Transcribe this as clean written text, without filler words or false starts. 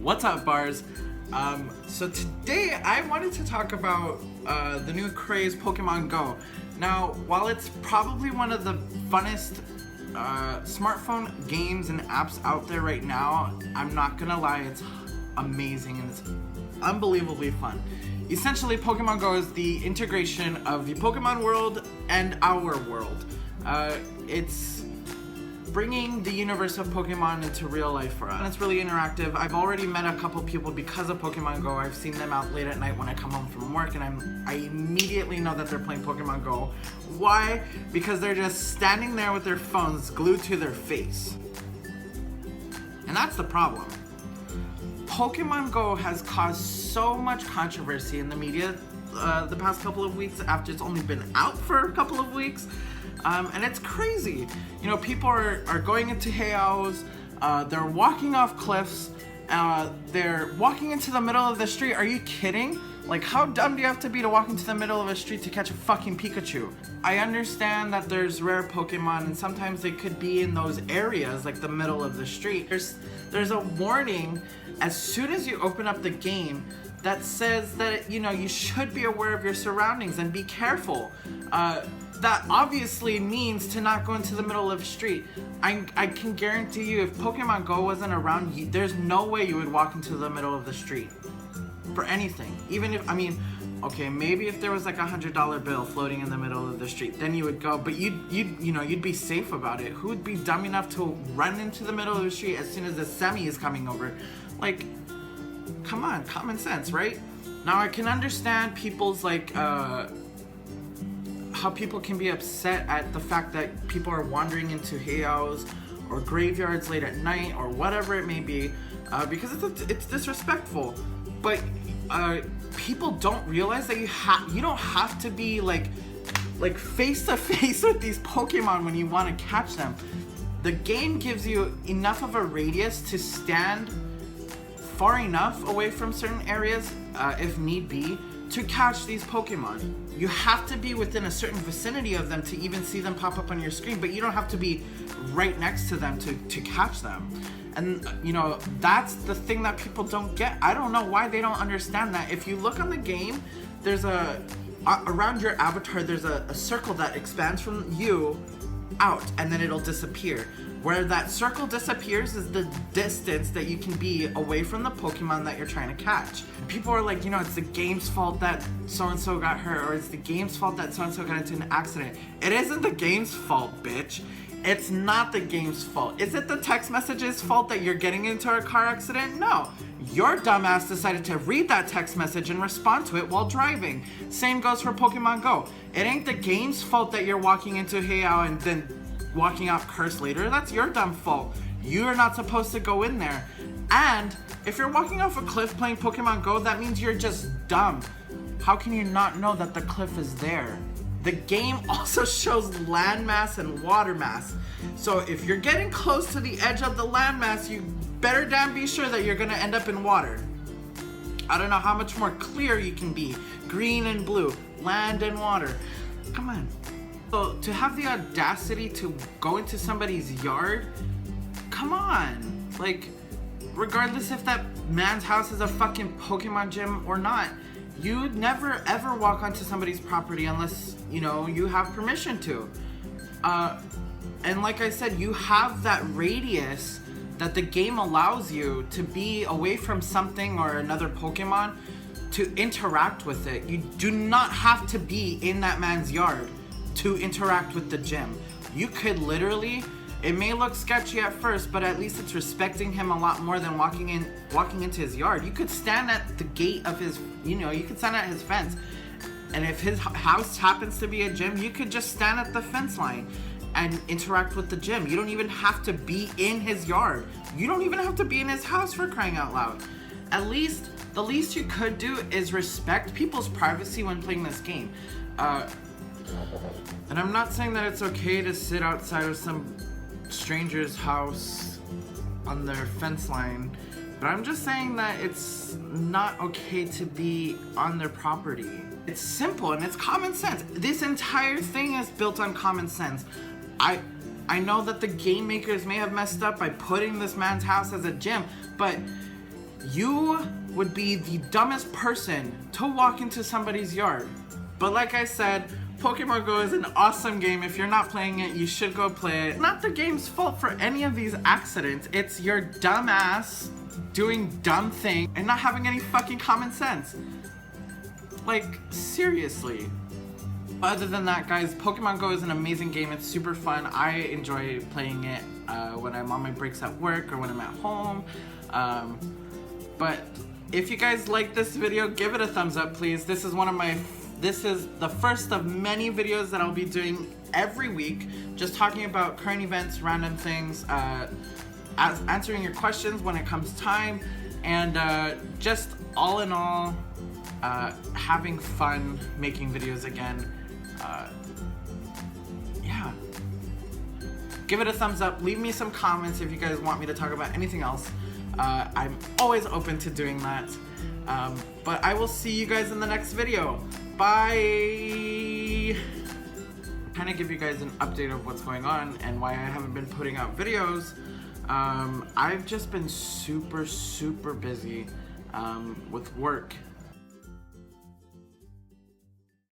What's up, bars? So today I wanted to talk about the new craze Pokemon GO. Now, while it's probably one of the funnest smartphone games and apps out there right now, I'm not gonna lie, it's amazing and it's unbelievably fun. Essentially, Pokemon GO is the integration of the Pokemon world and our world. It's bringing the universe of Pokemon into real life for us. And it's really interactive. I've already met a couple people because of Pokemon GO. I've seen them out late at night when I come home from work, and I immediately know that they're playing Pokemon GO. Why? Because they're just standing there with their phones glued to their face. And that's the problem. Pokemon GO has caused so much controversy in the media the past couple of weeks after it's only been out for a couple of weeks. And it's crazy. You know, people are going into hayaos, they're walking off cliffs, they're walking into the middle of the street. Are you kidding? Like, how dumb do you have to be to walk into the middle of a street to catch a fucking Pikachu? I understand that there's rare Pokemon and sometimes they could be in those areas, like the middle of the street. There's a warning as soon as you open up the game that says that, you know, you should be aware of your surroundings and be careful. That obviously means to not go into the middle of the street. I can guarantee you, if Pokemon GO wasn't around, there's no way you would walk into the middle of the street for anything. Even if, I mean, okay, maybe if there was like $100 bill floating in the middle of the street, then you would go, but you'd be safe about it. Who would be dumb enough to run into the middle of the street as soon as the semi is coming over? Like, come on, common sense, right? Now I can understand people's like, how people can be upset at the fact that people are wandering into hayaos or graveyards late at night or whatever it may be, because it's disrespectful. But people don't realize that you don't have to be like face to face with these Pokemon when you want to catch them. The game gives you enough of a radius to stand far enough away from certain areas, if need be, to catch these Pokemon. You have to be within a certain vicinity of them to even see them pop up on your screen, but you don't have to be right next to them to catch them. And you know, that's the thing that people don't get. I don't know why they don't understand that. If you look on the game, there's around your avatar, there's a circle that expands from you out, and then it'll disappear. Where that circle disappears is the distance that you can be away from the Pokemon that you're trying to catch. People are like, you know, it's the game's fault that so-and-so got hurt, or it's the game's fault that so-and-so got into an accident. It isn't the game's fault, bitch. It's not the game's fault. Is it the text message's fault that you're getting into a car accident? No. Your dumbass decided to read that text message and respond to it while driving. Same goes for Pokemon GO. It ain't the game's fault that you're walking into Heiau and then walking out cursed later. That's your dumb fault. You are not supposed to go in there. And if you're walking off a cliff playing Pokemon GO, that means you're just dumb. How can you not know that the cliff is there? The game also shows landmass and water mass. So if you're getting close to the edge of the landmass, you better damn be sure that you're gonna end up in water. I don't know how much more clear you can be. Green and blue, land and water. Come on. So to have the audacity to go into somebody's yard, come on. Like, regardless if that man's house is a fucking Pokemon gym or not, you'd never ever walk onto somebody's property unless, you know, you have permission to. And like I said, you have that radius that the game allows you to be away from something or another Pokemon to interact with it. You do not have to be in that man's yard to interact with the gym. You could literally, it may look sketchy at first, but at least it's respecting him a lot more than walking into his yard. You could stand at the gate of his, you know, you could stand at his fence, and if his house happens to be a gym, you could just stand at the fence line and interact with the gym. You don't even have to be in his yard. You don't even have to be in his house, for crying out loud. At least, the least you could do is respect people's privacy when playing this game. And I'm not saying that it's okay to sit outside of some stranger's house on their fence line, but I'm just saying that it's not okay to be on their property. It's simple and it's common sense. This entire thing is built on common sense. I know that the game makers may have messed up by putting this man's house as a gym, but you would be the dumbest person to walk into somebody's yard. But like I said, Pokemon GO is an awesome game. If you're not playing it, you should go play it. It's not the game's fault for any of these accidents. It's your dumb ass doing dumb things and not having any fucking common sense. Like, seriously. Other than that, guys, Pokemon GO is an amazing game. It's super fun. I enjoy playing it when I'm on my breaks at work or when I'm at home. But if you guys like this video, give it a thumbs up, please. This is the first of many videos that I'll be doing every week, just talking about current events, random things, answering your questions when it comes time, and just all in all, having fun making videos again. Yeah. Give it a thumbs up. Leave me some comments if you guys want me to talk about anything else. I'm always open to doing that. But I will see you guys in the next video. Bye! Kind of give you guys an update of what's going on and why I haven't been putting out videos. I've just been super busy with work